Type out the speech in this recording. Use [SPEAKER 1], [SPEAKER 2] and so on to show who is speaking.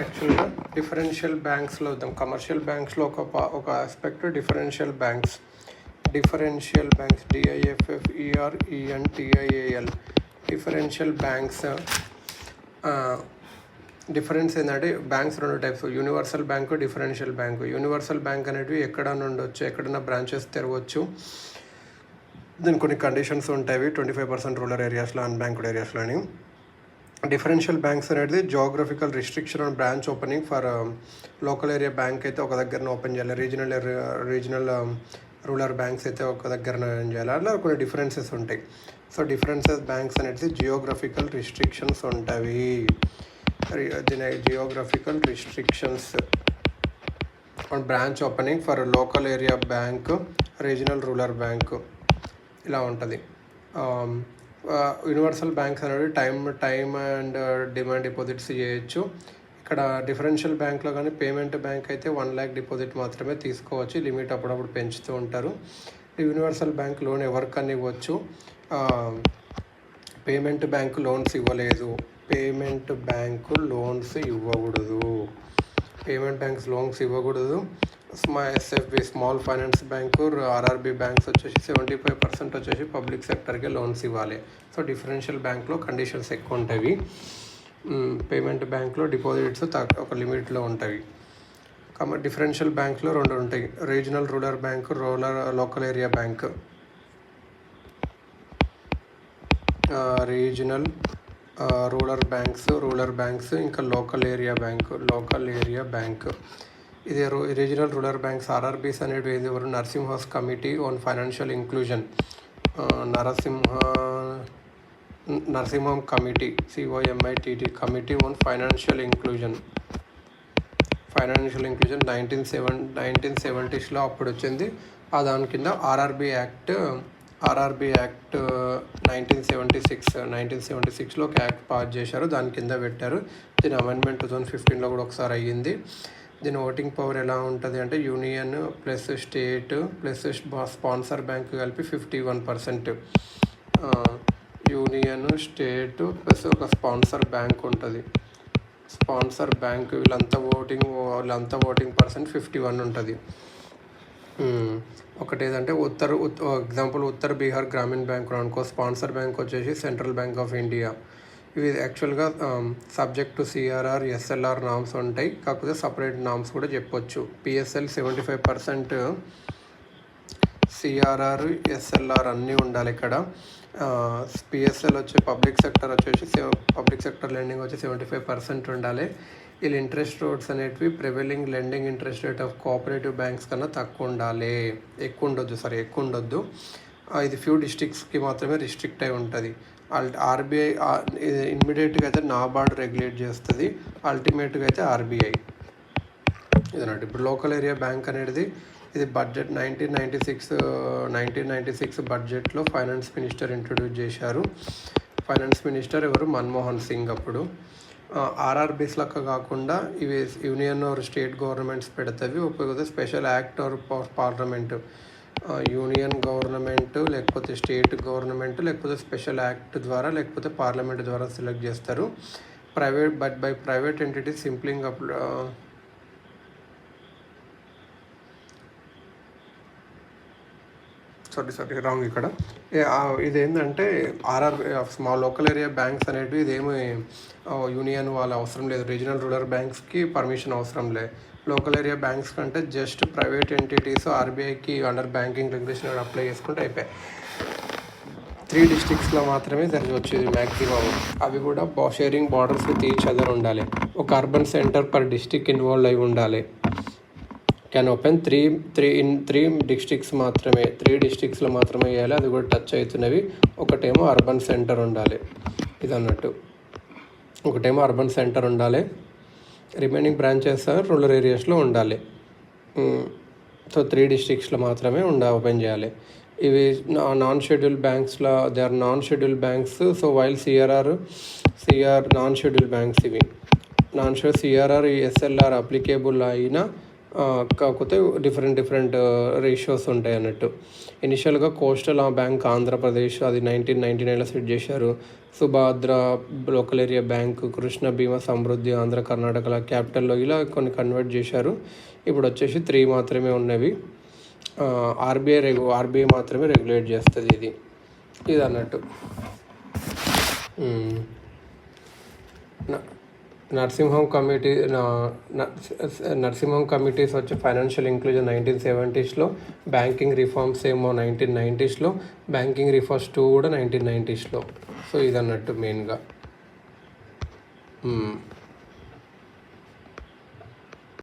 [SPEAKER 1] యాక్చువల్గా డిఫరెన్షియల్ బ్యాంక్స్లో వద్దాం. కమర్షియల్ బ్యాంక్స్లో ఒక aspect differential banks. DIFFERENTIAL differential banks. Difference ఏంటంటే బ్యాంక్స్ రెండు types, universal bank, differential bank. Universal bank అనేటివి ఎక్కడన్నా ఉండొచ్చు, ఎక్కడన్నా బ్రాంచెస్ తెరవచ్చు. దీనికి కొన్ని కండిషన్స్ ఉంటాయి, 25% రూరల్ ఏరియాస్లో, అన్బ్యాంక్డ్ ఏరియాస్లో అని. డిఫరెన్షియల్ బ్యాంక్స్ అనేది geographical restriction on branch opening for local area bank అయితే ఒక దగ్గర ఓపెన్ చేయాలి, రీజనల్ రూరల్ బ్యాంక్స్ అయితే ఒక దగ్గర చేయాలి. అలా కొన్ని డిఫరెన్సెస్ ఉంటాయి. సో డిఫరెన్సెస్ బ్యాంక్స్ అనేది జియోగ్రఫికల్ రిస్ట్రిక్షన్స్ ఉంటాయి. Geographical restrictions on branch opening for local area bank, regional rural bank ఇలా ఉంటుంది. యూనివర్సల్ బ్యాంక్స్ అనేవి టైమ్ అండ్ డిమాండ్ డిపాజిట్స్ చేయొచ్చు. ఇక్కడ డిఫరెన్షియల్ బ్యాంక్లో కానీ పేమెంట్ బ్యాంక్ అయితే 1 lakh డిపాజిట్ మాత్రమే తీసుకోవచ్చు, లిమిట్ అప్పుడప్పుడు పెంచుతూ ఉంటారు. యూనివర్సల్ బ్యాంక్ లోన్ ఎవరికన్నా ఇవ్వచ్చు. పేమెంట్ బ్యాంకు లోన్స్ ఇవ్వలేదు, పేమెంట్ బ్యాంకు లోన్స్ ఇవ్వకూడదు, పేమెంట్ బ్యాంక్స్ లోన్స్ ఇవ్వకూడదు. SFB small finance bank, RRB banks వచ్చేసి 75% వచ్చేసి పబ్లిక్ సెక్టర్కి లోన్స్ ఇవ్వాలి. సో డిఫరెన్షియల్ బ్యాంక్లో కండిషన్స్ ఎక్కువ ఉంటాయి. పేమెంట్ బ్యాంక్లో డిపాజిట్స్ ఒక లిమిట్లో ఉంటాయి. కాబట్టి డిఫరెన్షియల్ బ్యాంక్లో 2 ఉంటాయి, regional rural bank, local area bank. Regional rural banks ఇంకా లోకల్ ఏరియా బ్యాంక్. ఇది రీజనల్ రూరల్ బ్యాంక్స్. RRBs అనేవి ఎవరు? Narasimha's committee on financial inclusion, Narasimham committee, COMITT committee on financial inclusion 1970స్లో అప్పుడు వచ్చింది. దాని కింద RRB యాక్ట్ 1976లో ఒక యాక్ట్ పాస్ చేశారు, దాని కింద పెట్టారు. దీని అమెండ్మెంట్ 2015లో కూడా ఒకసారి అయ్యింది. దీని ఓటింగ్ పవర్ ఎలా ఉంటుంది అంటే union plus state plus sponsor bank కలిపి 51%. యూనియన్, స్టేట్ ప్లస్ ఒక స్పాన్సర్ బ్యాంక్ ఉంటుంది. స్పాన్సర్ బ్యాంక్ వీళ్ళంతా ఓటింగ్ పర్సెంట్ 51 ఉంటుంది. ఒకటి ఏదంటే ఎగ్జాంపుల్ ఉత్తర బీహార్ గ్రామీణ బ్యాంక్ అనుకో, స్పాన్సర్ బ్యాంక్ వచ్చేసి సెంట్రల్ బ్యాంక్ ఆఫ్ ఇండియా. ఇవి యాక్చువల్గా subject to CRR, SLR norms ఉంటాయి, కాకపోతే సపరేట్ నామ్స్ కూడా చెప్పొచ్చు. PSL 75%, CRR, SLR అన్నీ ఉండాలి ఇక్కడ. PSL వచ్చి పబ్లిక్ సెక్టర్ లెండింగ్ వచ్చి 75% ఉండాలి. వీళ్ళ ఇంట్రెస్ట్ రేట్స్ అనేటివి prevailing lending interest rate of cooperative banks కన్నా ఎక్కువ ఉండొద్దు. ఇది ఫ్యూ డిస్ట్రిక్ట్స్కి మాత్రమే రిస్ట్రిక్ట్ అయి ఉంటుంది. RBI ఇమ్మీడియట్గా అయితే నాబార్డ్ రెగ్యులేట్ చేస్తుంది, అల్టిమేట్గా అయితే RBI ఇదన్నట్టు. ఇప్పుడు లోకల్ ఏరియా బ్యాంక్ అనేది ఇది బడ్జెట్ 1996 బడ్జెట్లో ఫైనాన్స్ మినిస్టర్ ఇంట్రొడ్యూస్ చేశారు. ఫైనాన్స్ మినిస్టర్ ఎవరు? మన్మోహన్ సింగ్. అప్పుడు RRBs లెక్క కాకుండా ఇవి యూనియన్ ఆర్ స్టేట్ గవర్నమెంట్స్ పెడతాయి, ఒక్కొక్క special act or parliament, union government లేకపోతే స్టేట్ గవర్నమెంట్ లేకపోతే స్పెషల్ యాక్ట్ ద్వారా లేకపోతే పార్లమెంట్ ద్వారా సెలెక్ట్ చేస్తారు. ప్రైవేట్ ఎంటిటీ సింప్లింగ్ రాంగ్ ఇక్కడ. ఇదేంటంటే స్మాల్ లోకల్ ఏరియా బ్యాంక్స్ అనేవి ఇదేమి యూనియన్ వాళ్ళ అవసరం లేదు, రీజనల్ రూరల్ బ్యాంక్స్కి పర్మిషన్ అవసరం లేదు. లోకల్ ఏరియా బ్యాంక్స్ కంటే జస్ట్ ప్రైవేట్ ఎంటిటీస్ RBIకి అండర్ బ్యాంకింగ్ రెగ్యులేషన్ అప్లై చేసుకుంటే అయిపోయాయి. 3 డిస్ట్రిక్ట్స్లో మాత్రమే జరగవచ్చు ఇది మ్యాక్సిమం. అవి కూడా sharing borders with each other ఉండాలి. ఒక urban centre per district involve అయి ఉండాలి. క్యాన్ ఓపెన్ 3 డిస్ట్రిక్ట్స్ మాత్రమే, 3 డిస్ట్రిక్ట్స్లో మాత్రమే వేయాలి. అది కూడా టచ్ అవుతున్నవి. ఒకటేమో అర్బన్ సెంటర్ ఉండాలి, ఇది అన్నట్టు. ఒకటేమో అర్బన్ సెంటర్ ఉండాలి, రిమైనింగ్ బ్రాంచెస్ రూరల్ ఏరియాస్లో ఉండాలి. సో 3 డిస్ట్రిక్ట్స్లో మాత్రమే ఓపెన్ చేయాలి. ఇవి నాన్ షెడ్యూల్ బ్యాంక్స్లో they are non schedule banks. So while CR non schedule banks. ఇవి CRR, SLR అప్లికేబుల్ అయినా కాకపోతే డిఫరెంట్ రేషియోస్ ఉంటాయి అన్నట్టు. ఇనిషియల్గా కోస్టల్ బ్యాంక్ ఆంధ్రప్రదేశ్ అది 1999లో సెట్ చేశారు. Subhadra local area bank, Krishna Bhima Samruddhi Andhra కర్ణాటకల క్యాపిటల్లో ఇలా కొన్ని కన్వర్ట్ చేశారు. ఇప్పుడు వచ్చేసి 3 మాత్రమే ఉన్నవి. ఆర్బీఐ మాత్రమే రెగ్యులేట్ చేస్తుంది ఇది అన్నట్టు. నరసింహం కమిటీస్ వచ్చి ఫైనాన్షియల్ ఇంక్లూజన్ 1970sలో, బ్యాంకింగ్ రిఫార్మ్స్ ఏమో 1990sలో, బ్యాంకింగ్ రిఫార్మ్స్ 2 కూడా 1990sలో. సో ఇదన్నట్టు మెయిన్గా.